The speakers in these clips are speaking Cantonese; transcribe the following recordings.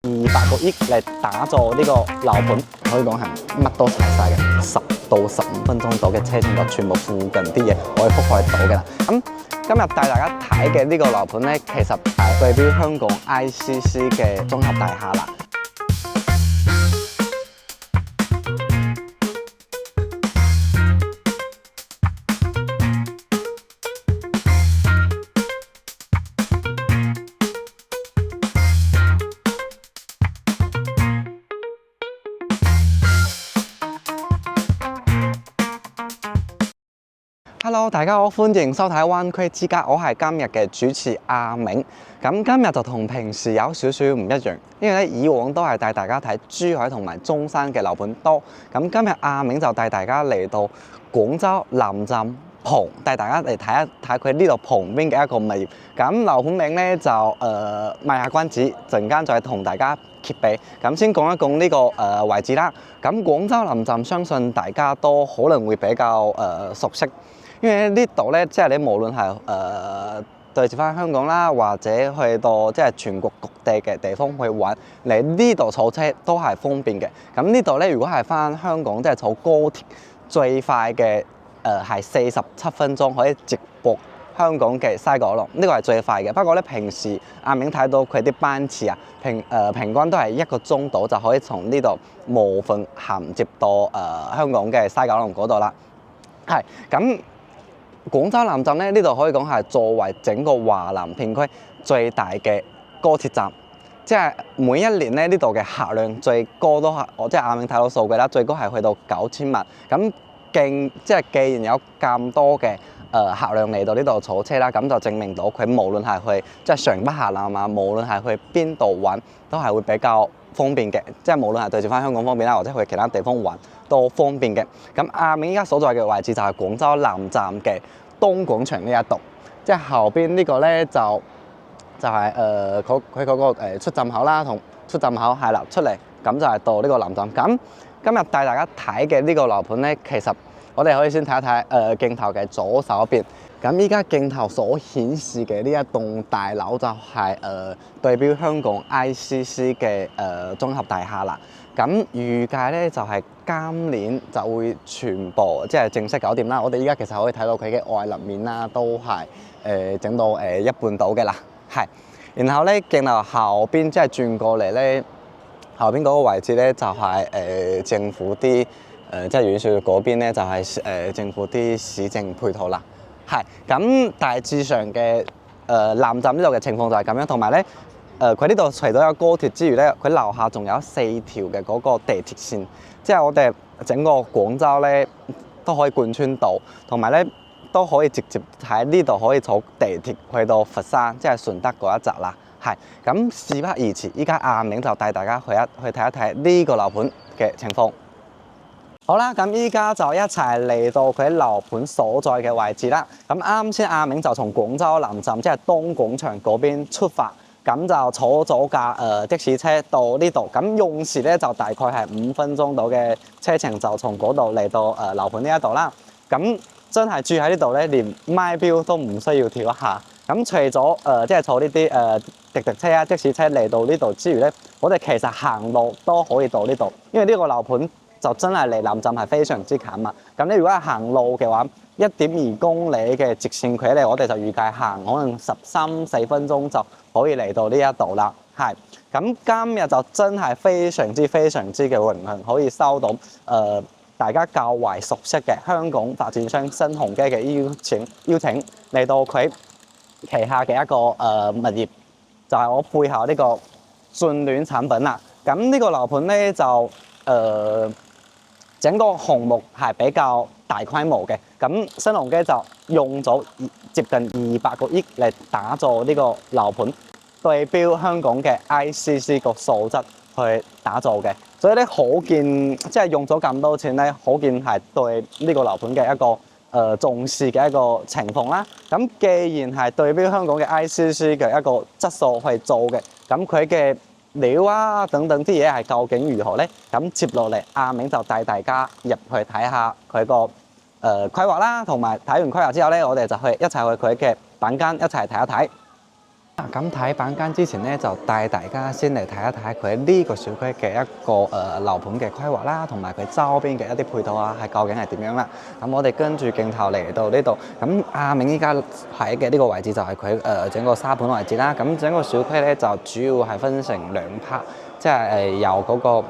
200個億嚟打造呢個樓盤，可以講係乜都齊晒嘅，10到15分鐘到嘅車程就全部附近啲嘢可以覆蓋到嘅啦。咁今日帶大家睇嘅呢個樓盤咧，其實係對標香港 ICC 嘅綜合大廈啦。Hello， 大家好，歡迎收睇灣區之家，我係今日嘅主持阿明。咁今日就同平時有少少唔一樣，因為咧以往都係帶大家睇珠海同埋中山嘅樓盤多。咁今日阿明就帶大家嚟到廣州南站旁，帶大家嚟睇一睇佢呢度旁邊嘅一個物業。咁樓盤名咧就賣下關子，陣間再同大家揭秘。咁先講一講呢個位置啦。咁廣州南站相信大家都可能會比較熟悉。因為呢度咧，即係你無論係對住翻香港啦，或者去到即係全國各地嘅地方去玩，嚟呢度坐車都係方便嘅。咁呢度咧，如果係翻香港，即係坐高鐵最快嘅係47分鐘可以直駁香港嘅西九龍，呢個係最快嘅。不過咧，平時阿明睇到佢啲班次啊，平均都係1個鐘到就可以從呢度無縫銜接到香港嘅西九龍嗰度啦。係咁。廣州南站咧，呢度可以講係作為整個華南片區最大嘅高鐵站，即係每一年咧呢度嘅客量最高都係，我即係阿明睇到數據啦，最高係去到9000萬。咁即係既然有咁多嘅客量嚟到呢度坐車啦，咁就證明到佢無論係去即係上北下南啊，無論係去邊度玩都係會比較方便嘅，即係無論係對住翻香港方便啦，或者去其他地方玩都方便嘅。咁阿明依家所在嘅位置就係廣州南站嘅東廣場呢一度，即係後邊呢個咧就係佢嗰個出站口啦，同出站口係啦出嚟，咁就係到呢個南站。咁今日帶大家睇嘅呢個樓盤咧，其實我哋可以先睇一睇鏡頭嘅左手邊。咁依家鏡頭所顯示嘅呢一棟大樓就係對標香港 ICC 嘅綜合大廈啦。咁預計咧就係今年就會全部即係正式搞掂啦。我哋依家其實可以睇到佢嘅外立面啦，都係整到一半到嘅啦。係，然後咧鏡頭後邊即係轉過嚟咧，後邊嗰個位置咧就係政府啲即係遠處嗰邊咧就係政府啲市政配套啦。係，咁大致上嘅南站呢度嘅情況就係咁樣，同埋咧佢呢度除咗有高鐵之餘咧，佢樓下仲有4條嘅嗰個地鐵線，即係我哋整個廣州咧都可以貫穿到，同埋咧都可以直接喺呢度可以坐地鐵去到佛山，即係順德嗰一側啦。係，咁事不宜遲，依家阿明就帶大家去睇一睇呢個樓盤嘅情況。好啦，咁依家就一齊嚟到佢樓盤所在嘅位置啦。咁啱先阿明就從廣州南站即係東廣場嗰邊出發，咁就坐咗架的士車到呢度。咁用時咧就大概係5分鐘到嘅車程，就從嗰度嚟到樓盤呢一度啦。咁真係住喺呢度咧，連咪錶都唔需要調一下。咁除咗即係坐呢啲滴滴車啊、的士車嚟到呢度之餘咧，我哋其實行路都可以到呢度，因為呢個樓盤就真係離南站係非常之近啊！咁你如果係行路嘅話，1.2公里嘅直線距離，我哋就預計行可能13-14分鐘就可以嚟到呢一度啦。係，咁今日就真係非常之嘅榮幸，可以收到大家較為熟悉嘅香港發展商新鴻基嘅邀請嚟到佢旗下嘅一個物業，就係我背後呢個駿暖產品啦。咁呢個樓盤咧就整個項目係比較大規模嘅，咁新鴻基就用咗接近200個億嚟打造呢個樓盤，對標香港嘅 ICC 個素質去打造嘅，所以咧可見即係用咗咁多錢咧，可見係對呢個樓盤嘅一個重視嘅一個情況啦。咁既然係對標香港嘅 ICC 嘅一個質素去做嘅，咁佢嘅料啊等等啲嘢係究竟如何咧？咁接落嚟阿明就帶大家入去睇下佢個規劃啦，同埋睇完規劃之後咧，我哋就一齊去佢嘅板間一齊睇一睇。咁睇板間之前咧，就帶大家先嚟睇一睇佢呢個小區嘅一個樓盤嘅規劃啦，同埋佢周邊嘅一啲配套啊，係究竟係點樣啦？咁我哋跟住鏡頭嚟到呢度，咁阿明依家喺嘅呢個位置就係佢整個沙盤位置啦。咁整個小區咧就主要係分成兩 part，即係由嗰個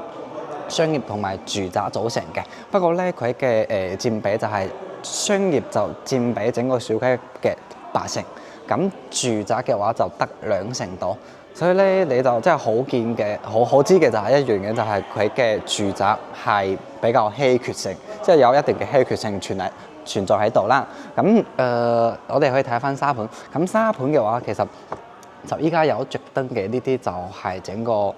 商業同埋住宅組成嘅。不過咧，佢嘅佔比就係商業就佔比整個小區嘅80%。咁住宅嘅話就得2成多，所以咧你就真係好見嘅，好知嘅就係一樣嘅，就係佢嘅住宅係比較稀缺性，即係有一定嘅稀缺性存在喺度啦。咁我哋可以睇翻沙盤，咁沙盤嘅話其實就依家有着燈嘅呢啲就係整個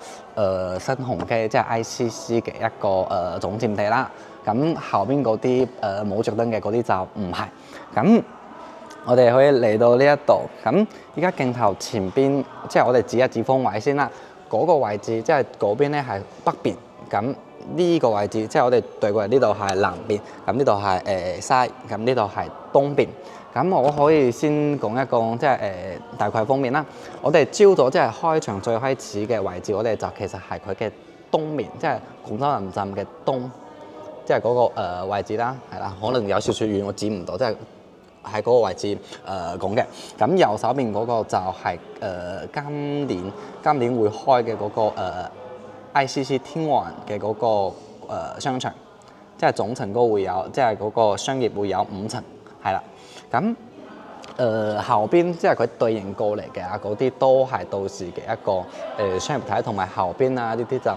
新鴻基即係 ICC 嘅一個總佔地啦。咁後邊嗰啲冇着燈嘅嗰啲就唔係咁。我哋可以嚟到呢一度，咁依家鏡頭前邊，即係我哋指一指方位先啦。嗰個位置即係嗰邊咧係北邊，咁呢個位置即係我哋對過嚟呢度係南邊，咁呢度係西，咁呢度係東邊。咁我可以先講一講即係大概方面啦。我哋朝早即係開場最開始嘅位置，我哋就其實係佢嘅東面，即係廣州南站嘅東，即係嗰個位置啦，係啦，可能有少少遠，我指唔到，即係。喺嗰個位置講嘅，咁右手邊嗰個就係今年會開嘅嗰個ICC 天環嘅嗰個商場，即係總層高會有，即係嗰個商業會有5層，係啦。咁後邊即係佢對應過嚟嘅嗰啲都係到時嘅一個商業體，同埋後邊啊呢啲就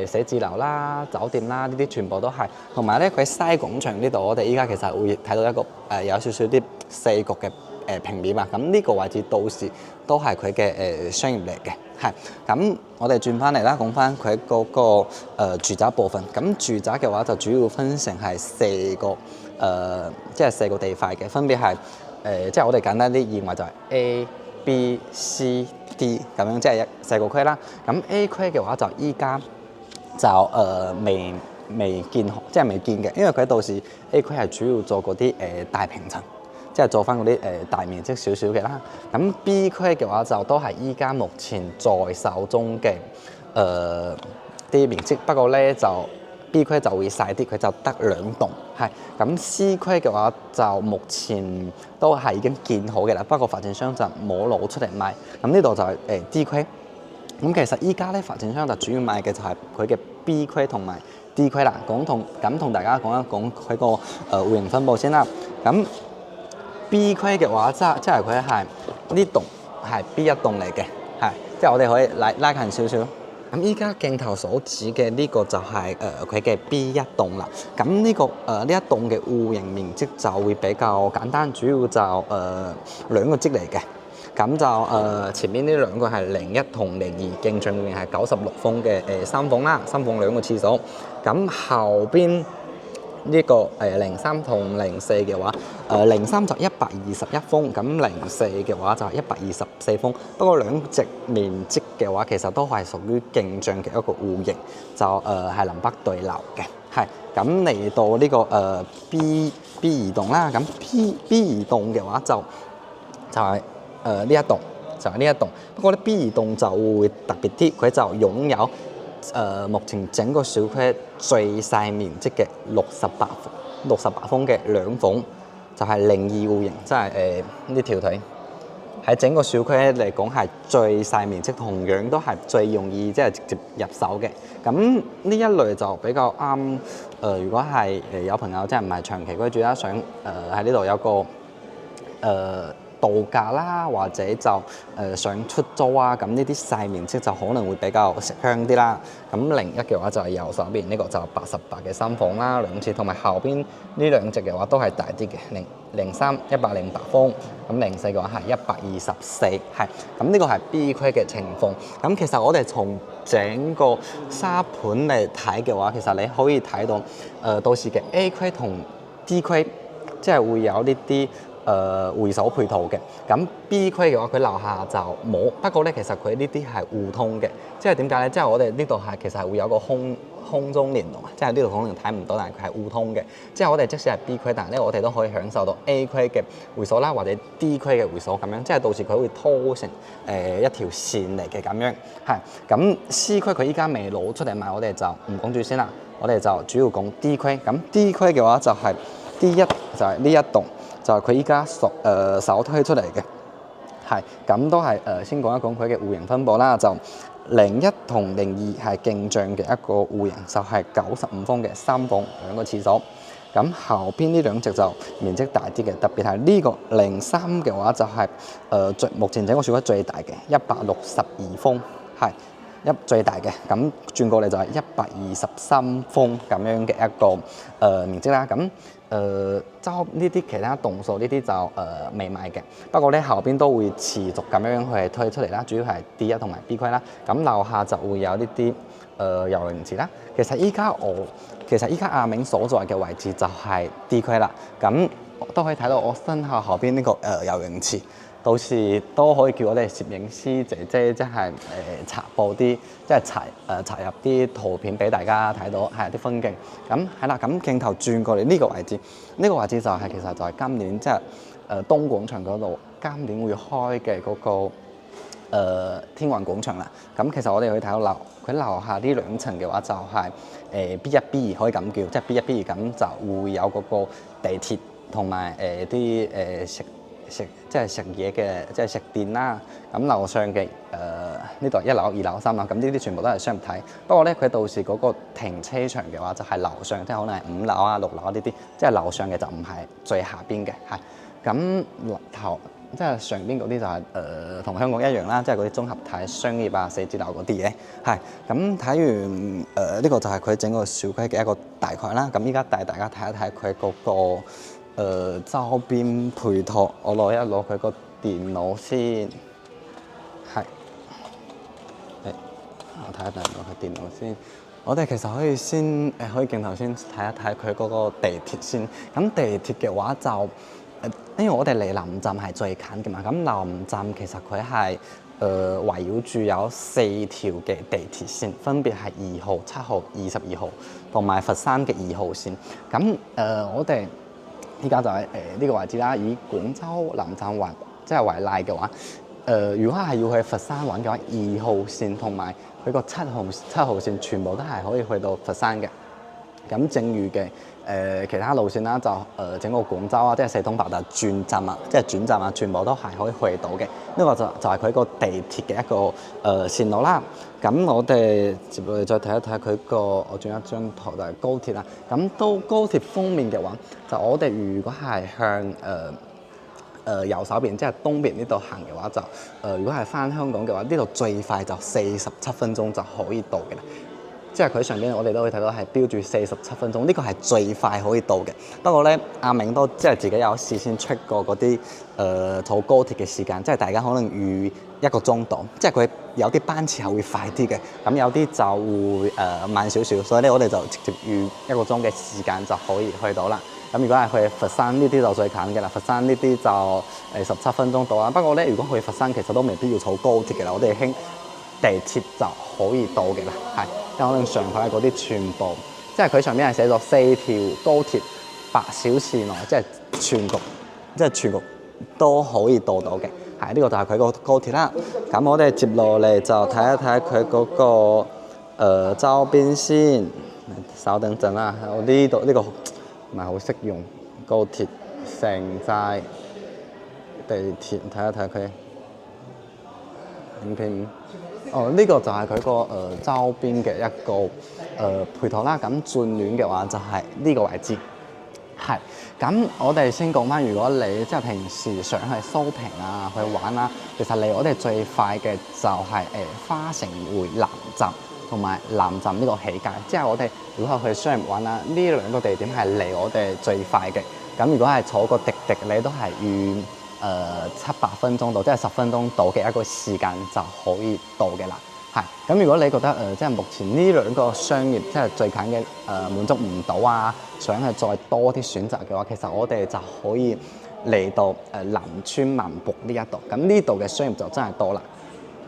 寫字樓啦、酒店啦，呢啲全部都係。同埋咧，佢西廣場呢度，我哋依家其實會睇到一個有少少啲四角嘅平面啊。咁呢個位置到時都係佢嘅商業嚟嘅，係。咁我哋轉翻嚟啦，講翻佢嗰個住宅部分。咁住宅嘅話就主要分成係4個即係4個地塊嘅，分別係。即係我哋簡單啲認為就係 A、B、C、D 咁樣，即係4個區啦。咁 A 區嘅話就依家就未建，即係未建嘅，因為佢到時 A 區係主要做嗰啲大平層，即係做翻嗰啲大面積少少嘅啦。咁 B 區嘅話就都係依家目前在手中嘅啲面積，不過咧就。B 區就會細啲，佢就得2棟，係咁 C 區嘅話就目前都係已經建好嘅啦，不過發展商就冇攞出嚟賣。咁呢度就係D 區。咁其實依家咧發展商就主要賣嘅就係佢嘅 B 區同埋 D 區啦。同大家講一講佢個戶型分佈先啦。咁 B 區嘅話即係佢係呢棟係 B 一棟嚟嘅，係即係我哋可以拉近少少。咁依家鏡頭所指嘅呢個就係佢嘅 B 一棟啦。咁呢一棟嘅戶型面積就會比較簡單，主要就2個積嚟嘅。咁就前面呢2個係01同02，徑進面係96方嘅3房啦，3房2個廁所。咁後邊呢個03同04嘅話，03就121方，咁04嘅話就係124方。不過兩隻面積嘅話，其實都係屬於徑進嘅一個戶型，就係南北對流嘅。係咁嚟到呢個B 2棟啦，咁 B 2棟嘅話就係呢一棟，就係呢一棟。不過咧 B 2棟就會特別啲，佢就擁有目前整個小區最細面積嘅68方嘅2房，就係02戶型，即係呢條腿喺整個小區嚟講係最細面積，同樣都係最容易即係直接入手嘅。咁呢一類就比較啱如果係有朋友即係唔係長期居住啦，想喺呢度有個度假啦，或者就想出租啊，咁呢啲細面積就可能會比較食香啲啦。咁01嘅話就係右手邊呢個就88嘅3房啦，2廁，同埋後邊呢2隻嘅話都係大啲嘅，03 108方，咁04嘅話係124，係咁呢個係 B 區嘅情況。咁其實我哋從整個沙盤嚟睇嘅話，其實你可以睇到到時嘅 A 區同 D 區。即係會有呢啲會所配套嘅。咁 B 區嘅話，佢樓下就冇。不過咧，其實佢呢啲係互通嘅，即係點解咧？即係我哋呢度係其實係會有個空中連動，即係呢度可能睇唔到，但係佢係互通嘅。即係我哋即使係 B 區，但係咧我哋都可以享受到 A 區嘅會所啦，或者 D 區嘅會所咁樣。即係到時佢會拖成一條線嚟嘅咁樣。係咁 C 區佢依家未攞出嚟賣，我哋就唔講住先啦。我哋就主要講 D 區。咁 D 區嘅話就係 D1就係呢一棟，就係佢依家首推出嚟嘅。係咁都係先講一講佢嘅戶型分佈啦。就01同02係競漲嘅一個戶型，就係95方嘅3房2個廁所。咁後邊呢兩隻就面積大啲嘅，特別係呢個03嘅話就係目前整個小區最大嘅162方，係最大嘅。咁轉過嚟就係123方咁樣嘅一個面積啦。咁周呢啲其他棟數呢啲就未賣嘅，不過咧後邊都會持續咁樣去推出嚟啦。主要係 D1同埋 B 區啦。咁樓下就會有呢啲游泳池啦。其實依家阿明所在嘅位置就係 D 區啦。咁都可以睇到我身後邊呢個游泳池。到時都可以叫我哋攝影師姐姐即係插播啲，即係插入啲圖片俾大家睇到，係啲風景。咁係啦，咁鏡頭轉過嚟呢個位置，呢個位置就係其實就係今年即係東廣場嗰度今年會開嘅嗰個天運廣場啦。咁其實我哋可以睇到佢樓下呢兩層嘅話就係B1、B2可以咁叫，即係 B1、B2咁就會有嗰個地鐵同埋啲即係食嘢嘅，即係食店啦。咁樓上嘅呢度1樓、2樓、3樓，咁呢啲全部都係商業體。不過咧，佢到時嗰個停車場嘅話，就係樓上，即係可能係5樓啊、6樓呢啲，即係樓上嘅就唔係最下邊嘅，係。咁即係上邊嗰啲就係同香港一樣啦，即係嗰啲綜合體、商業啊、寫字樓嗰啲嘢，係。咁睇完呢個就係佢整個小區嘅一個大概啦。咁依家帶大家睇一睇佢嗰個周邊配套，我攞一攞佢個電腦先，係，我睇一睇我個電腦先。我哋其實可以先可以鏡頭先睇一睇佢嗰個地鐵先。咁地鐵嘅話就因為我哋離南站係最近嘅嘛。咁南站其實佢係圍繞住有4條嘅地鐵線，分別係2號、7號、22號同埋佛山嘅2號線。咁我哋依家就喺呢個位置啦。以廣州南站為例嘅話，如果係要去佛山玩嘅話，2號線同埋佢個7號線全部都係可以去到佛山嘅。咁正如嘅其他路線啦，就整個廣州啊，即係四通八達轉站啊，即係轉站啊，全部都係可以去到嘅。呢個就係佢個地鐵嘅一個線路啦。咁我哋接落嚟再睇一睇佢個，我轉一張圖就係高鐵啦。咁到高鐵方面嘅話，就我哋如果係向右手邊，即係東邊呢度行嘅話，就如果係翻香港嘅話，呢度最快就47分鐘就可以到嘅啦。即係佢上邊我哋都可以睇到係標住47分鐘，呢個係最快可以到嘅。不過咧，阿明都即係自己有事先 check 過嗰啲坐高鐵嘅時間，即係大家可能預1個鐘度，即係佢有啲班次係會快啲嘅，咁有啲就會慢少少，所以咧我哋就直接預1個鐘嘅時間就可以去到啦。咁如果係去佛山呢啲就最近嘅啦，佛山呢啲就17分鐘到啦。不過咧，如果去佛山其實都未必要坐高鐵嘅啦，我哋興地鐵就可以到嘅啦，係。即可能上海嗰啲全部，即係佢上邊係寫咗4條高鐵8小時內，即係全局都可以到嘅。係呢個就係佢個高鐵啦。咁我哋接落嚟就睇一睇佢嗰個周邊先。稍等陣啦，我呢度呢個唔係好識用高鐵城寨地鐵，睇一睇佢5P5。呢個就係佢個周邊嘅一個配套啦。咁轉暖嘅話就係呢個位置，係。咁我哋先講翻，如果你即係平時想去 shopping 啊去玩啦，其實離我哋最快嘅就係花城匯南站同埋南站呢個起界。即係我哋如果係去商業玩啦，呢兩個地點係離我哋最快嘅。咁如果係坐個滴滴，你都係預7-8分鐘到，即係10分鐘到嘅一個時間就可以到嘅啦。係咁，如果你覺得即係目前呢兩個商業即係最近嘅滿足唔到啊，想係再多啲選擇嘅話，其實我哋就可以嚟到南村萬博呢一度，咁呢度嘅商業就真係多啦。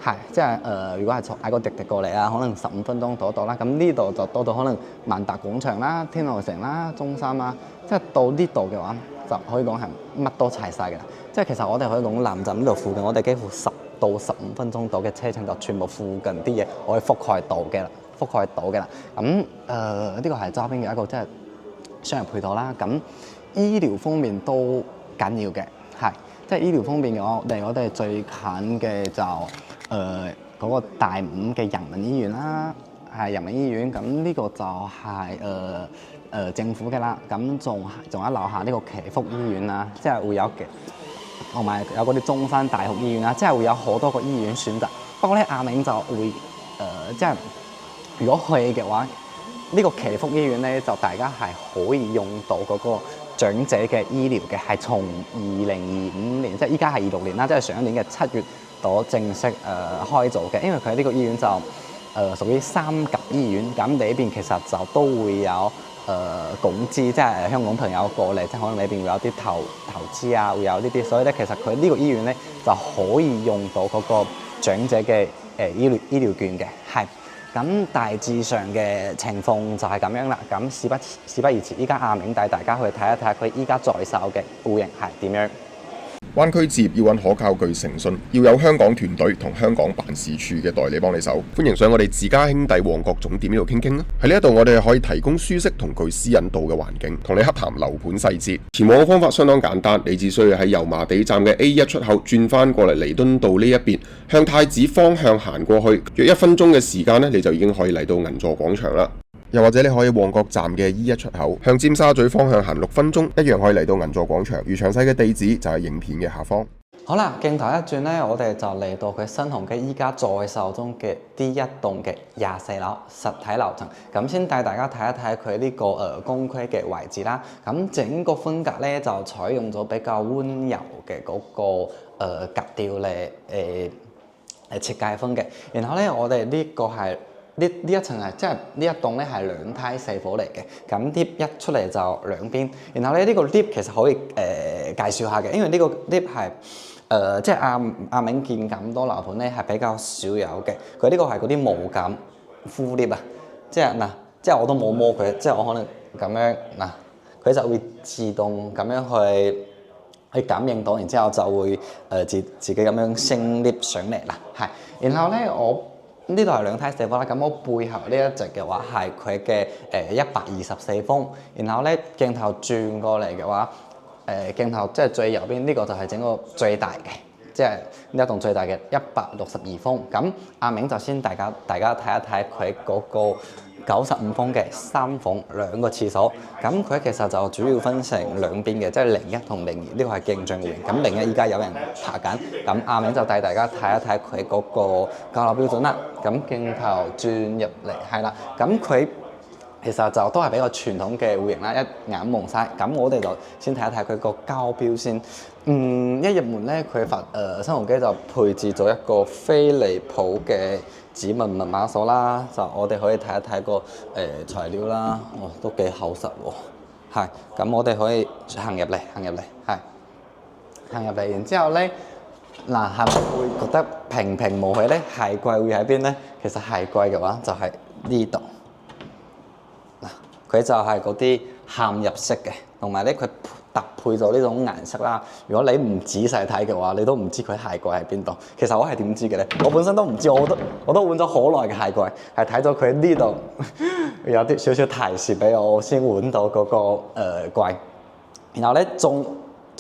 係，即係如果係嗌個滴滴過嚟啊，可能15分鐘到啦。咁呢度就多到可能萬達廣場啦、天河城啦、中山啦，即係到呢度嘅話，就可以講係乜都齊晒嘅啦。即係其實我哋可以講南站呢度附近，我哋幾乎10到15分鐘到嘅車程就全部附近啲嘢可以覆蓋到嘅啦，咁呢個係周邊嘅一個即係商業配套啦。咁醫療方面都緊要嘅，係即係醫療方面嘅話，我哋最近嘅就嗰個大五嘅人民醫院啦，係人民醫院。咁呢個就係政府嘅啦。咁仲有樓下呢個祈福醫院啦，即係會有嘅，同埋有嗰啲中山大學醫院啦，即係會有好多個醫院選擇。不過咧，阿銘就會即係如果去嘅話，呢個祈福醫院咧就大家係可以用到嗰個長者嘅醫療嘅，係從2025年，即係依家係26年啦，即係上一年嘅7月度正式開做嘅。因為佢呢個醫院就屬於3甲醫院，咁呢邊其實就都會有拱資，即係香港朋友過嚟，即係可能呢邊會有啲投資啊，會有呢啲，所以咧其實佢呢個醫院咧就可以用到嗰個長者嘅醫療券嘅，係。咁大致上嘅情況就係咁樣啦。咁事不宜遲，依家阿銘帶大家去睇一睇佢依家在售嘅戶型係點樣。灣區置業要揾可靠、具誠信，要有香港團隊同香港辦事處嘅代理幫你手。歡迎上我哋自家兄弟旺角總店呢度傾傾啦。喺呢一度我哋可以提供舒適同具私隱度嘅環境，同你洽談樓盤細節。前往嘅方法相當簡單，你只需要喺油麻地站嘅 A1 出口轉翻過嚟彌敦道呢一邊，向太子方向行過去，約1分鐘嘅時間呢，你就已經可以嚟到銀座廣場啦。又或者你可以旺角站嘅 E1 出口向尖沙咀方向行6分鐘，一樣可以嚟到銀座廣場。而詳細嘅地址就係影片嘅下方。好啦，鏡頭一轉咧，我哋就嚟到佢新鴻基依家在售中嘅第一棟嘅24樓實體樓層。咁先帶大家睇一睇佢呢個公區嘅位置啦。咁整個風格咧就採用咗比較溫柔嘅嗰個格調嚟設計風嘅。然後咧，我哋呢個係。呢一層係即係呢一棟咧係2梯4房嚟嘅，咁 lift 一出嚟就兩邊。然後咧呢個 lift 其實可以介紹下嘅，因為呢個 lift 係即係阿銘見咁多樓盤咧係比較少有嘅。佢呢個係嗰啲無感 full lift 啊，即係即係我都冇摸佢，即係我可能咁樣佢就會自動咁樣去感應到，然之後就會自己咁樣升 lift 上嚟啦，係。然後咧呢度係2梯4房啦，咁我背後呢一隻嘅話係佢嘅124風，然後咧鏡頭轉過嚟嘅話，鏡頭即係最右邊呢個就係整個最大嘅，即係呢一棟最大嘅162風。咁阿銘就先大家睇一睇佢嗰個95風嘅3房2個廁所，咁佢其實就主要分成兩邊嘅，即係01同02，呢個係競進戶型。咁01依家有人爬緊，咁阿銘就帶大家睇一睇佢嗰個交樓標準啦。咁鏡頭轉入嚟係啦，咁佢其實就都係比較傳統嘅戶型啦，一眼望晒。咁我哋就先睇一睇佢個交標先。一入門咧，佢新鴻基就配置咗一個飛利浦嘅指紋密碼鎖啦，就我哋可以睇一睇個材料啦，都幾厚實喎。係，咁我哋可以行入嚟，係行入嚟，然之後咧，係咪會覺得平平無奇咧？係貴會喺邊咧？其實係貴嘅話就係呢度。佢就係嗰啲嵌入式嘅，同埋咧佢特配咗呢種顏色啦。如果你唔仔細睇嘅話，你都唔知佢鞋櫃喺邊度。其實我係點知嘅咧？我本身都唔知，我都換咗好耐嘅鞋櫃，係睇咗佢呢度有啲少少提示俾我先換到嗰個櫃。然後咧，除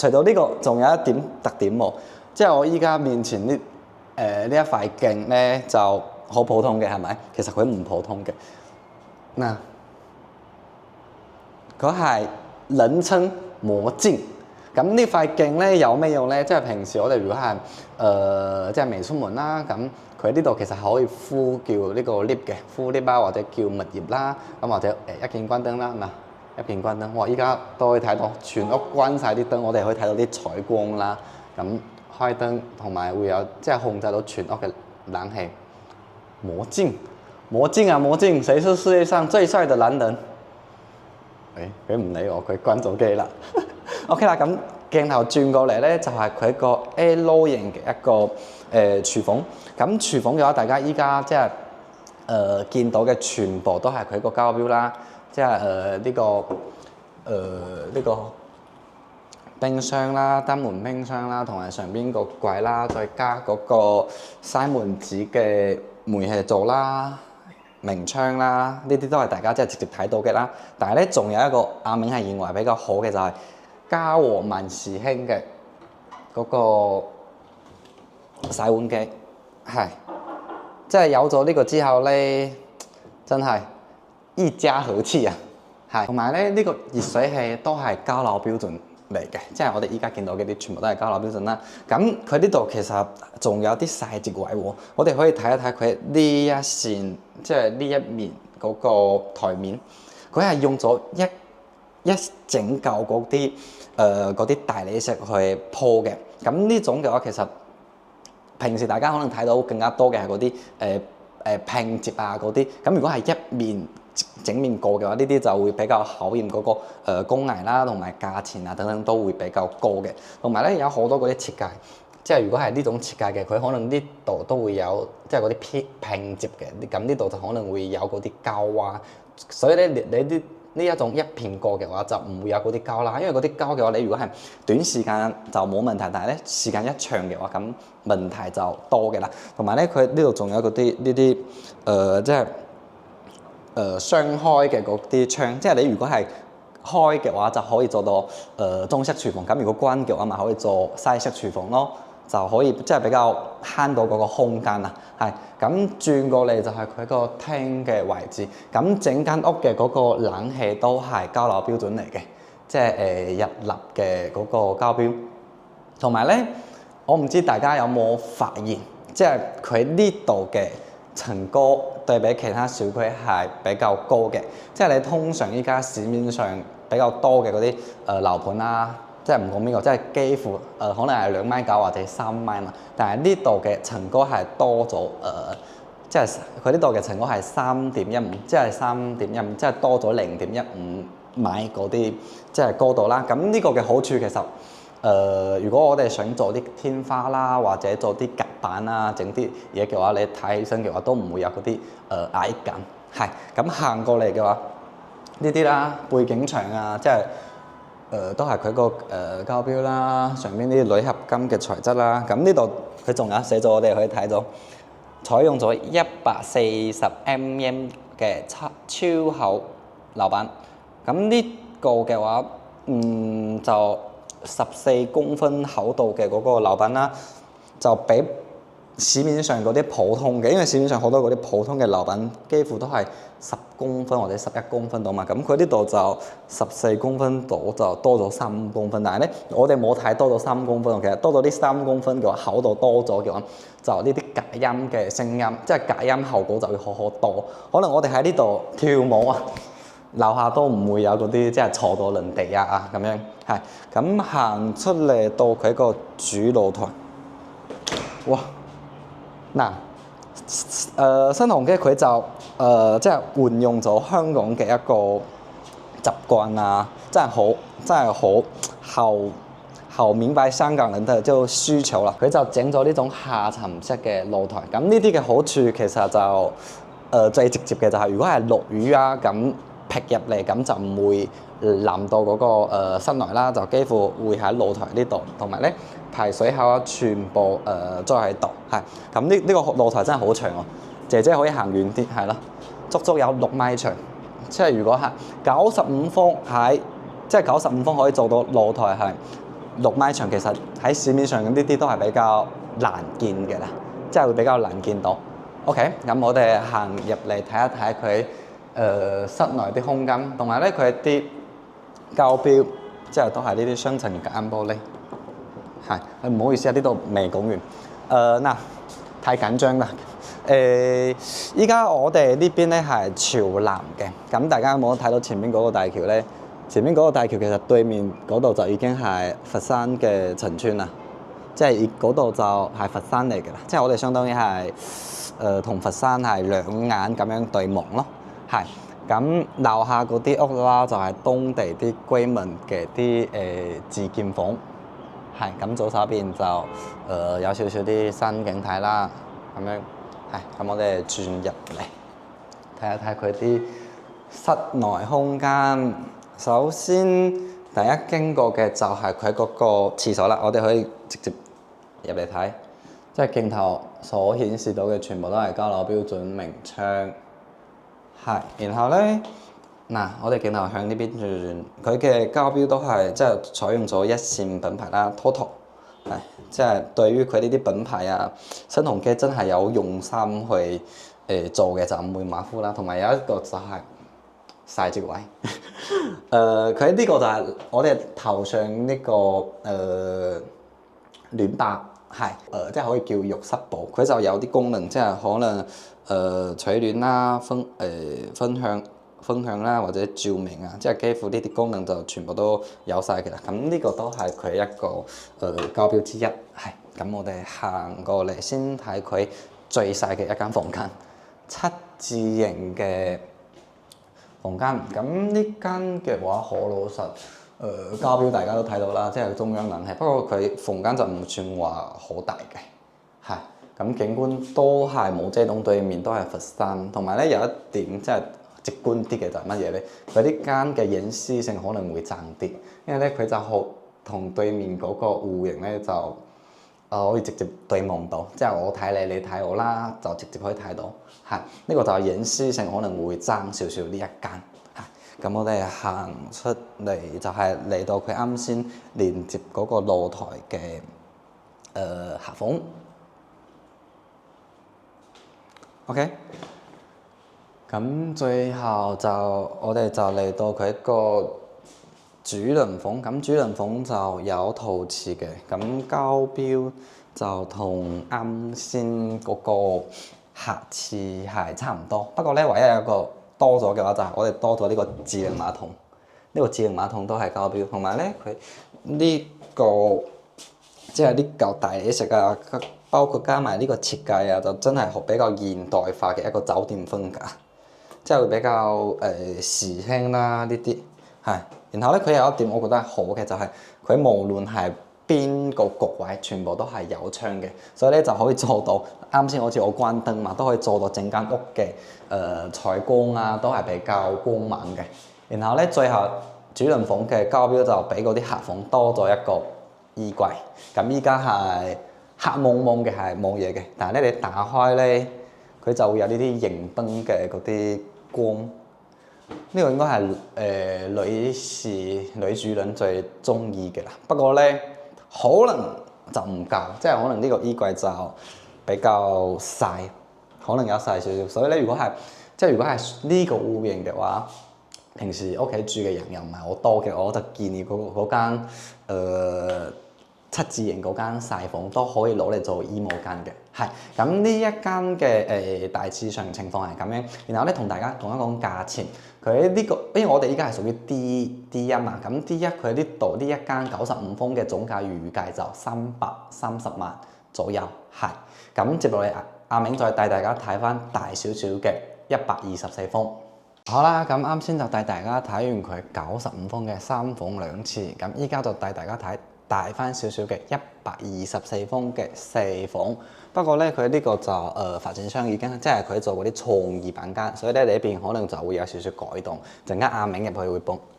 咗呢個，仲有一點特點喎，即係我依家面前呢一塊鏡咧就好普通嘅，係咪？其實佢唔普通嘅佢係人稱魔鏡。咁呢塊鏡咧有咩用咧？即係平時我哋如果係即係未出門啦，咁佢呢度其實可以呼叫呢個 lift 嘅，呼 lift 啊，或者叫物業啦，咁或者一鍵關燈啦，一鍵關燈。哇！依家都可以睇到全屋關晒啲燈，我哋可以睇到啲採光啦。咁開燈同埋會有即係控制到全屋嘅冷氣。魔鏡，魔鏡，誰是世界上最帥嘅男人？佢唔理我，佢關咗機啦。OK 啦，咁鏡頭轉過嚟咧，就係佢一個 L 型嘅一個廚房。咁廚房嘅話，大家依家即係見到嘅全部都係佢個膠標啦，即係呢個冰箱啦、單門冰箱啦，同埋上邊個櫃啦，再加嗰個西門子嘅煤氣灶啦、明窗啦，呢啲都係大家即係直接睇到嘅啦。但係咧，仲有一個阿明係認為比較好嘅就係嘉禾萬事興嘅嗰個洗碗機，係即係有咗呢個之後咧，真係一家和氣啊！係同埋咧，呢個熱水器都係交樓標準嚟嘅，即係我哋依家見到嘅啲全部都係交樓標準啦。咁佢呢度其實仲有啲細節位喎，我哋可以睇一睇佢呢一線，即係呢一面嗰個台面，佢係用咗一整嚿嗰啲大理石去鋪嘅。咁呢種嘅話，其實平時大家可能睇到更加多嘅係嗰啲拼接啊嗰啲。咁如果係一面整面過嘅話，呢啲就會比較考驗嗰個工藝啦，同埋價錢啊等等都會比較高嘅。同埋咧有好多嗰啲設計，即係如果係呢種設計嘅，佢可能呢度都會有即係嗰啲拼接嘅。咁呢度就可能會有嗰啲膠啊，所以咧你呢一種一片過嘅話就唔會有嗰啲膠啦，因為嗰啲膠嘅話，你如果係短時間就冇問題，但係咧時間一長嘅話，咁問題就多嘅啦。同埋咧，佢呢度仲有嗰啲呢啲即係雙開嘅嗰啲窗，即係你如果係開嘅話，就可以做到中式廚房；咁如果關嘅話，咪可以做西式廚房咯，就可以即係比較慳到嗰個空間啊。係咁轉過嚟就係佢個廳嘅位置，咁整間屋嘅嗰個冷氣都係交樓標準嚟嘅，即係日立嘅嗰個交標。同埋咧，我唔知大家有冇發現，即係佢呢度嘅層高對比其他小區係比較高嘅，即係你通常依家市面上比較多嘅嗰啲樓盤啦，即係唔講邊個，即係幾乎可能係2.9米或者3米嘛，但係呢度嘅層高係多咗即係佢呢度嘅層高係3.15，即係3.15，即係多咗0.15米嗰啲即係高度啦。咁呢個嘅好處其實如果我哋想做啲天花啦，或者做啲隔板啊，整啲嘢嘅話，你睇起身嘅話都唔會有嗰啲矮感。係咁行過嚟嘅話，呢啲啦背景牆啊，即係都係佢個膠標啦，上邊啲鋁合金嘅材質啦。咁呢度佢仲有寫咗，我哋可以睇到採用咗140mm 嘅超厚樓板。咁呢個嘅話，就14公分厚度嘅嗰個樓板啦，就比市面上嗰啲普通嘅，因為市面上好多嗰啲普通嘅樓板幾乎都係10公分或者11公分到嘛，咁佢呢度就14公分到，就多咗3公分。但係咧，我哋冇睇多咗3公分，其實多咗啲3公分嘅話，厚度多咗嘅話，就呢啲隔音嘅聲音，即係隔音效果就會好多。可能我哋喺呢度跳舞啊，樓下都唔會有嗰啲即係嘈到鄰地啊咁樣。係咁行出嚟到佢個主露台，哇！嗱，新鴻基佢就即係換用咗香港嘅一個習慣啊，真係好後明白香港人嘅需求啦。佢就整咗呢種下沉式嘅露台。咁呢啲嘅好處其實就最直接嘅就係，如果係落雨啊咁劈入嚟，咁就唔會淋到嗰個室內啦，就幾乎會喺露台呢度，同埋咧排水口啊全部都喺度。係咁呢個露台真係好長喎，姐姐可以行遠啲，係咯，足足有6米長。即係如果係95方即係95方可以做到露台係6米長，其實喺市面上咁呢啲都係比較難見嘅啦，即係會比較難見到。OK， 咁我哋行入嚟睇一睇佢室內啲空間，同埋咧佢啲膠標，即係都係呢啲雙層隔音玻璃。係，唔好意思啊，呢度未講完。嗱，太緊張啦。依家我哋呢邊咧係朝南嘅，咁大家有冇睇到前面嗰個大橋咧？前面嗰個大橋其實對面嗰度就已經係佛山嘅陳村啦，即係嗰度就係佛山嚟嘅啦，即係我哋相當於係同佛山係兩眼咁樣對望咯。係，咁樓下嗰啲屋啦，就係當地啲居民嘅啲自建房。係咁左手邊就有少少啲新景睇啦，咁樣係咁我哋轉入嚟睇一睇佢啲室內空間。首先第一經過嘅就係佢嗰個廁所啦，我哋可以直接入嚟睇，即係鏡頭所顯示到嘅全部都係交樓標準名窗，係。然後咧嗱，我哋鏡頭向呢邊轉，佢嘅交標都係即係採用咗一線品牌啦 ，TOTO 係，即係對於佢呢啲品牌啊，新鴻基真係有用心去做嘅，就唔會馬虎啦。同埋有一個就係曬積位，佢呢個就係我哋頭上呢個暖白。係，即係可以叫浴室寶，佢就有啲功能，即係可能取暖啦、分享啦，或者照明啊，即係幾乎呢啲功能就全部都有晒嘅啦。咁呢個都係佢一個交標之一。係，咁我哋行過嚟先睇佢最細嘅一間房間，七字形嘅房間。咁呢間嘅話好老實。交標大家都睇到啦，即係中央冷氣，不過佢房間就唔算話好大嘅，係咁景觀都係冇遮擋，對面都係佛山，同埋咧有一點即係直觀啲嘅就係乜嘢咧？佢呢間嘅隱私性可能會爭啲，因為咧佢就好同對面嗰個戶型咧就可以直接對望到，即係我睇你，你睇我啦，就直接可以睇到，係呢個就係隱私性可能會爭少少呢一間。咁我哋行出嚟就係嚟到佢啱先連接嗰個露台嘅客房。OK， 咁最後就我哋就嚟到佢一個主人房。咁主人房就有陶瓷嘅，咁交標就同啱先嗰個客廁係差唔多。不過咧，唯一有一個多咗嘅話就係我哋多咗呢個智能馬桶，呢個智能馬桶都係交標，同埋咧佢呢個即係呢嚿大理石啊，包括加埋呢個設計啊，就真係比較現代化嘅一個酒店風格，即係會比較時興啦呢啲係。然後咧佢有一點我覺得好嘅就係佢無論係邊個局位全部都係有窗嘅，所以咧就可以做到啱先好似我關燈嘛，都可以做到整間屋嘅採光啊都係比較光猛嘅。然後咧最後主人房嘅交標就比嗰啲客房多咗一個衣櫃，咁依家係黑蒙蒙嘅，係冇嘢嘅，但係咧你打開咧佢就會有呢啲熒燈嘅嗰啲光。呢個應該係女主人最中意嘅啦，不過咧可能就唔夠，即係可能呢個衣櫃就比較細，可能有細少少，所以咧如果係呢個戶型嘅話，平時屋企住嘅人又唔係好多嘅，我就建議嗰間七字形嗰間細房都可以攞嚟做衣帽間嘅。係咁呢一間嘅大致上情況係咁樣，然後咧同大家講一講價錢。佢呢個因為我哋依家係屬於 D1嘛，咁 D1佢呢度呢一間95方嘅總價預計就330萬左右。係咁接落嚟阿明再帶大家睇翻大少少嘅124方。好啦，咁啱先就帶大家睇完佢95方嘅3房2廁，咁依家就帶大家睇大翻少少嘅124方嘅4房。不過咧，佢呢個就發展商已經即係佢做嗰啲創意板間，所以咧你呢邊可能就會有少少改動。陣間阿明入去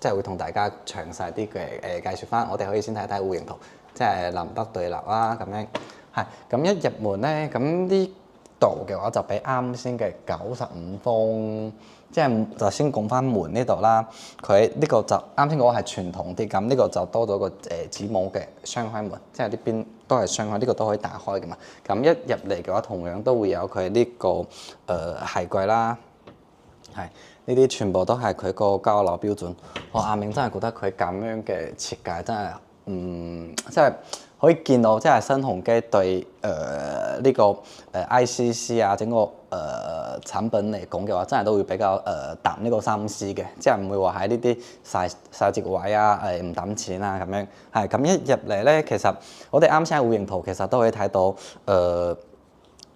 會同大家詳細啲嘅介紹翻。我哋可以先睇睇戶型圖，即係南北對立啦咁樣。係咁一入門咧，咁呢度嘅話就比啱先嘅95方。即係就先講翻門呢度啦，佢呢個就啱先嗰個係傳統啲，咁呢個就多咗個子母嘅雙開門，即係呢邊都係雙開，呢個都可以打開嘅嘛。咁一入嚟嘅話，同樣都會有佢呢個鞋櫃啦，係呢啲全部都係佢個交樓標準。我阿明真係覺得佢咁樣嘅設計真係即係可以見到，即係新鴻基對呢個ICC 啊整個產品嚟講嘅話，真係都會比較揼呢個心思嘅，即係唔會話喺呢啲細節位啊唔揼錢啊咁樣。係咁一入嚟咧，其實我哋啱先喺戶型圖其實都可以睇到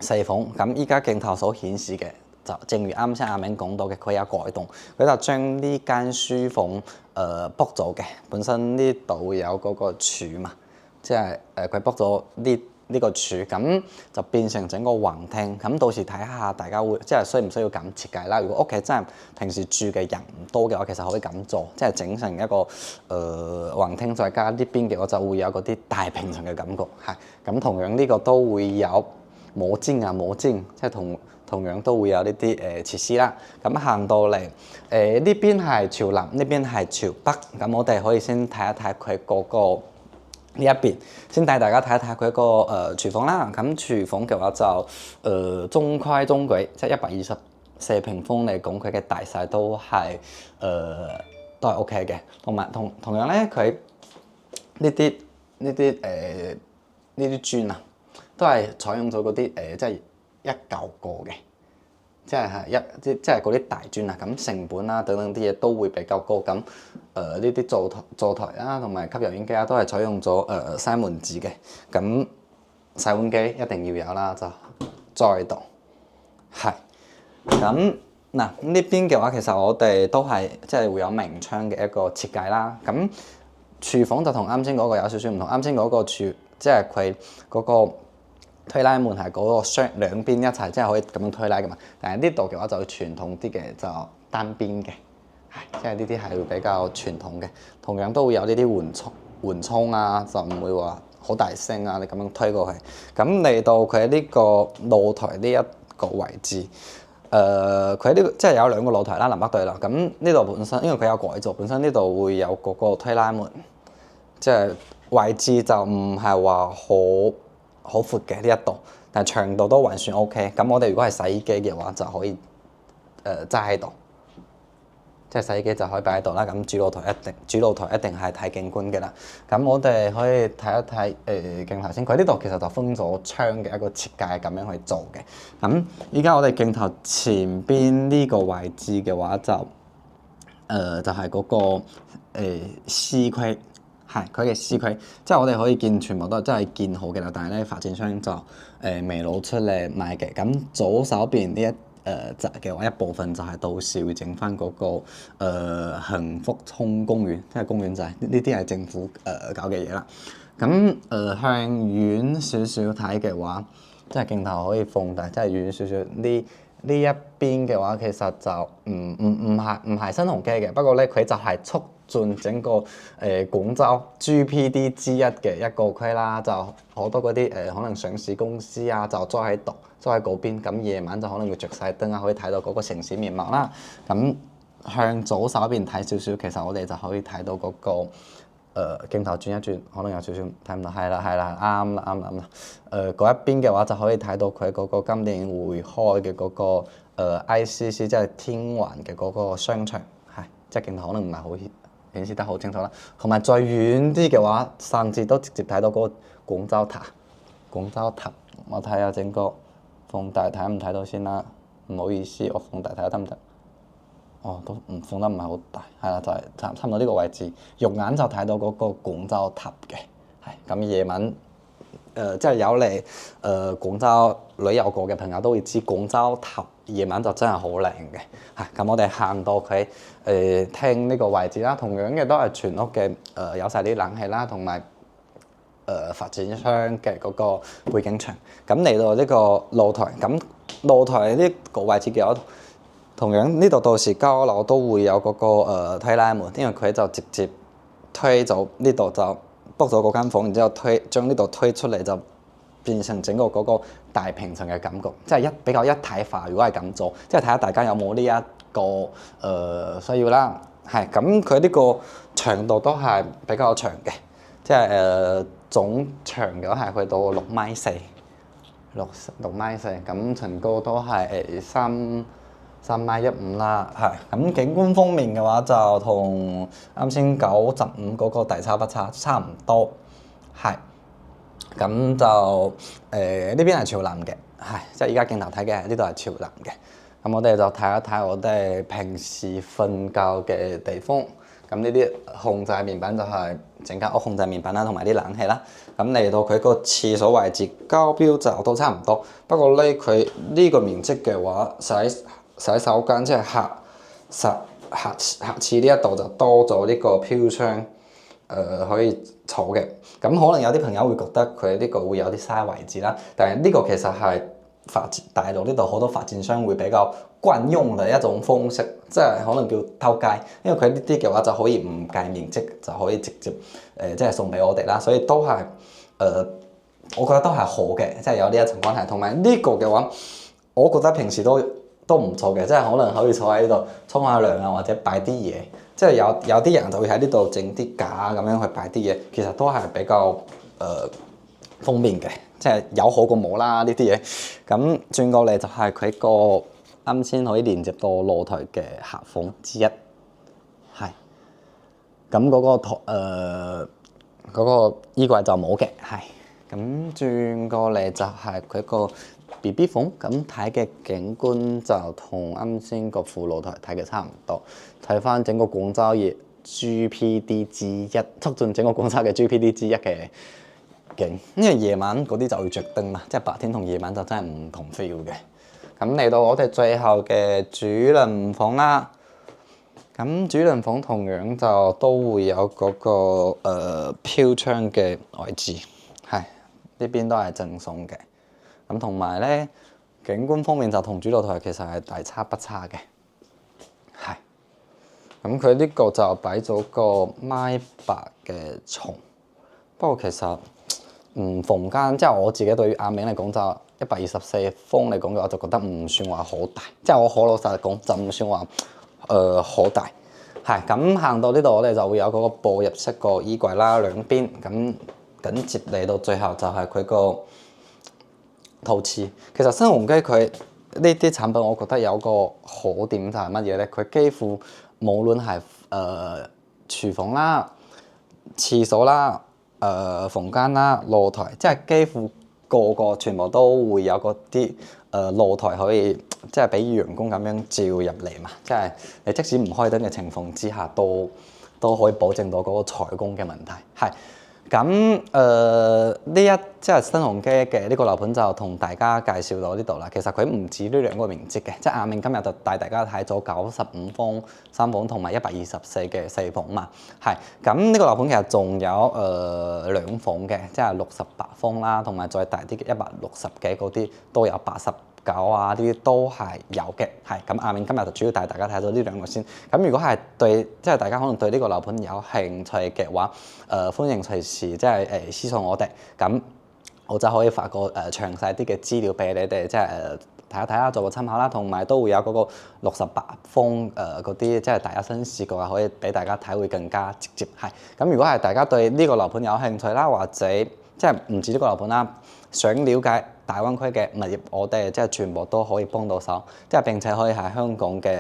4房。咁依家鏡頭所顯示嘅就正如啱先阿明講到嘅，佢有改動，佢就將呢間書房卜咗嘅，本身呢度會有嗰個柱嘛。即係佢卜咗呢個柱，咁就變成整個橫廳。咁到時睇下大家會即係需唔需要咁設計啦。如果屋企真係平時住嘅人唔多嘅話，其實可以咁做，即係整成一個橫廳，再加呢邊嘅話就會有嗰啲大平層嘅感覺。係咁，同樣呢個都會有摸尖，即係同樣都會有呢啲設施啦。咁行到嚟呢邊係朝南，呢邊係朝北。咁我哋可以先睇一睇佢嗰個呢一邊，先帶大家睇一睇佢個廚房啦。咁廚房嘅話就中規中矩，即係124平方嚟講，佢嘅大細都係OK 嘅。同樣咧，佢呢啲磚啊，都係採用咗嗰啲即係一嚿過嘅，即係嗰啲大磚啊。咁成本啦等等啲嘢都會比較高。咁呢啲灶台啦，同埋吸油煙機啊，都係採用咗西門子嘅。咁洗碗機一定要有啦，就在度係。咁嗱呢邊嘅話，其實我哋都係即係會有明窗嘅一個設計啦。咁廚房就同啱先嗰個有少少唔同，啱先嗰個廚即係佢嗰個推拉門係嗰個雙兩邊一齊，即係可以咁樣推拉嘅嘛。但係呢度嘅話就傳統啲嘅，就單邊嘅，係即係呢啲係會比較傳統嘅。同樣都會有呢啲緩衝啊，就唔會話好大聲啊，你咁樣推過去。咁嚟到佢呢個露台呢一個位置，佢呢個即係有兩個露台啦，南北對啦。咁呢度本身因為佢有改造，本身呢度會有嗰個推拉門，即係位置就唔係話好闊嘅呢一度，但係長度都還算 OK。咁我哋如果係洗衣機嘅話，就可以揸喺度，即係洗衣機就可以擺喺度啦。咁主露台一定係睇景觀嘅啦。咁我哋可以睇一睇鏡頭先。佢呢度其實就封咗窗嘅一個設計係咁樣去做嘅。咁依家我哋鏡頭前邊呢個位置嘅話就係嗰個C區。係佢嘅 C 區，即係我哋可以見全部都係真係建好嘅啦，但係咧發展商就未攞出嚟賣嘅。咁左手邊呢一側嘅話，一部分就係到時會整翻嗰個幸福涌公園，即係公園仔，呢啲係政府搞嘅嘢啦。咁向遠少少睇嘅話，即係鏡頭可以放大，即係遠少少呢一邊嘅話，其實就唔係新鴻基嘅，不過咧佢就係促進整個廣州 GPD 之一嘅一個區啦，就好多嗰啲可能上市公司啊，就租喺嗰邊，咁夜晚就可能會着晒燈啊，可以睇到嗰個城市面貌啦。咁向左手邊睇少少，其實我哋就可以睇到嗰個鏡頭轉一轉，可能有少少睇唔到，係啦，啱啦。嗰一邊嘅話就可以睇到佢嗰個今年會開嘅嗰個ICC， 即係天環嘅嗰個商場，係即係鏡頭可能唔係好顯示得好清楚啦。同埋再遠啲嘅話，甚至都直接睇到嗰個廣州塔。我睇下整個放大睇唔睇到先啦。唔好意思，我放大睇下得唔得？哦，都放得唔係好大，係啦，就係差唔多呢個位置，肉眼就睇到嗰個廣州塔嘅。係咁夜晚即係有嚟廣州旅遊過嘅朋友都會知廣州塔夜晚就真係好靚嘅。係咁，我哋行到佢廳呢個位置啦，同樣嘅都係全屋嘅有晒啲冷氣啦，同埋發展商嘅嗰個背景牆。咁嚟到呢個露台，咁露台呢個位置嘅我。同樣呢度到時交樓都會有嗰個推拉門，因為佢就直接推咗呢度就 book 咗嗰間房，然之後將呢度推出嚟就變成整個嗰個大平層嘅感覺，即係比較一體化。如果係咁做，即係睇下大家有冇呢一個需要啦。係咁，佢呢個長度都係比較長嘅，即係總長嘅話係去到6.4米，6米4，咁層高都係3.15米啦，係咁。景觀方面嘅話就同啱先95嗰個大差不差，差唔多，係咁就呢邊係朝南嘅，係即係依家鏡頭睇嘅呢度係朝南嘅。咁我哋就睇一睇我哋平時瞓覺嘅地方。咁呢啲控制面板就係整間屋控制面板啦，同埋啲冷氣啦。咁嚟到佢個廁所位置，交標就都差唔多。不過咧，佢呢個面積嘅話，洗手間即係客廁呢一度就多咗呢個飄窗，可以坐嘅。咁可能有啲朋友會覺得佢呢個會有啲嘥位置啦，但係呢個其實係大陸呢度好多發展商會比較慣用嘅一種方式，即係可能叫偷街，因為佢呢啲嘅話就可以唔計面積就可以直接即係送俾我哋啦，所以都係我覺得都係好嘅，即係有呢一層關係。同埋呢個嘅話，我覺得平時都唔錯嘅，即係可能可以坐喺呢度沖下涼啊，或者擺啲嘢。即係有啲人就會喺呢度整啲架咁樣去擺啲嘢，其實都係比較方便嘅，即係有好過冇啦呢啲嘢。咁轉過嚟就係佢個啱先可以連接到露台嘅客房之一，係。咁嗰個衣櫃就冇嘅，係。咁轉過嚟就係佢個 BB 房，咁睇嘅景觀就同啱先個副露台睇嘅差唔多。睇翻整個廣州嘅 GPD 之一，促進整個廣州嘅 GPD 之一嘅景。因為夜晚嗰啲就會着燈嘛，即係白天同夜晚就真係唔同 feel 嘅。咁嚟到我哋最後嘅主鄰房啦。咁主鄰房同樣就都會有嗰個飄窗嘅位置，係呢邊都係贈送嘅。咁同埋咧景觀方面就同主露台其實係大差不差嘅，係。咁佢呢個就擺咗個咪白嘅床，不過其實房間即係我自己對於阿明嚟講就124方嚟講嘅話，就覺得唔算話好大，即係我好老實講就唔算話好大。係咁行到呢度，我哋就會有嗰個步入式個衣櫃啦，兩邊咁緊接嚟到最後就係佢個陶瓷。其實新鴻基佢呢啲產品，我覺得有個好點就係乜嘢咧？佢幾乎無論係廚房啦、廁所啦、房間啦、露台，即係幾乎個全部都會有嗰啲露台可以即係俾陽光咁樣照入嚟嘛。即係你即使唔開燈嘅情況之下，都可以保證到嗰個採光嘅問題。係咁呢即係新鴻基嘅呢個樓盤就同大家介紹到呢度啦。其實佢唔止呢兩個面積嘅，即係阿明今日就帶大家睇咗95方3房同埋124嘅4房嘛。係咁呢個樓盤其實仲有2房嘅，即係68方啦，同埋再大啲嘅160幾嗰啲都有89啊，呢啲都係有嘅。係咁阿明今日就主要帶大家睇咗呢兩個先。咁如果係對即係大家可能對呢個樓盤有興趣嘅話，歡迎隨時即係私信我哋，咁我就可以發個詳細啲嘅資料俾你哋，即係睇一睇啦，做個參考啦，同埋都會有嗰個68方嗰啲，即係大家新試過啊，可以俾大家睇會更加直接。係咁，如果係大家對呢個樓盤有興趣啦，或者即係唔止呢個樓盤啦，想了解大灣區嘅物業，我哋即係全部都可以幫到手，即係並且可以喺香港嘅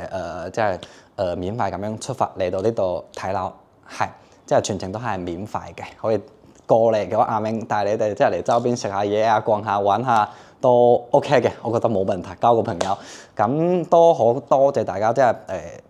即係免費咁樣出發嚟到呢度睇樓，係即係全程都係免費嘅，可以過嚟嘅話，阿明帶你哋即係嚟周邊食下嘢啊、逛下玩下都 OK 嘅，我覺得冇問題，交個朋友。咁都好多謝大家即係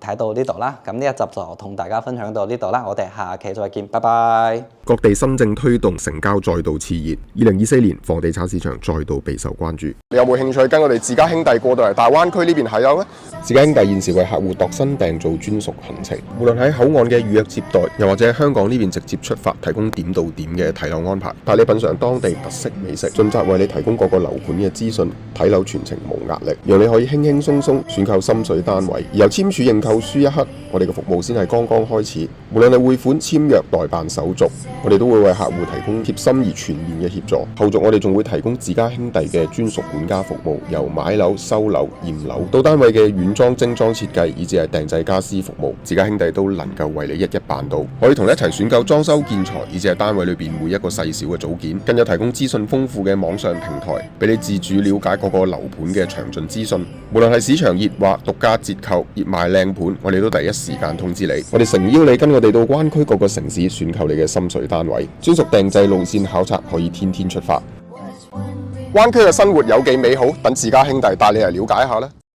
睇到呢度啦。咁呢一集就同大家分享到呢度啦，我哋下期再見，拜拜。各地新政推動，成交再度熾熱。2024年房地產市場再度備受關注。你有冇興趣跟我哋自家兄弟過到嚟大灣區呢邊睇樓呢？自家兄弟現時為客戶度身訂造專屬行程，無論喺口岸嘅預約接待，又或者喺香港呢邊直接出發，提供點到點嘅睇樓安排，帶你品嚐當地特色美食，盡責為你提供各個樓盤嘅資訊，睇樓全程無壓力，讓你可以輕輕鬆鬆選購心水單位。而由簽署認購書一刻，我哋嘅服務先係剛剛開始。無論係匯款、簽約、代辦手續，我哋都會為客戶提供貼心而全面嘅協助。後續我哋仲會提供自家兄弟嘅專屬管家服務，由買樓、收樓、驗樓到單位嘅軟裝精裝設計，以至係訂製家私服務，自家兄弟都能夠為你一一辦到。可以同你一齊選購裝修建材，以至係單位裏邊每一個細小嘅組件，更有提供資訊豐富嘅網上平台，俾你自主了解各個樓盤嘅詳盡資訊。無論係市場熱或獨家折扣、熱賣靚盤，我哋都第一時間通知你。我哋誠邀你跟我哋到灣區各個城市選購你嘅心水單位，專屬訂製路線考察，可以天天出發。灣區嘅生活有幾美好，等自家兄弟帶你嚟了解一下啦。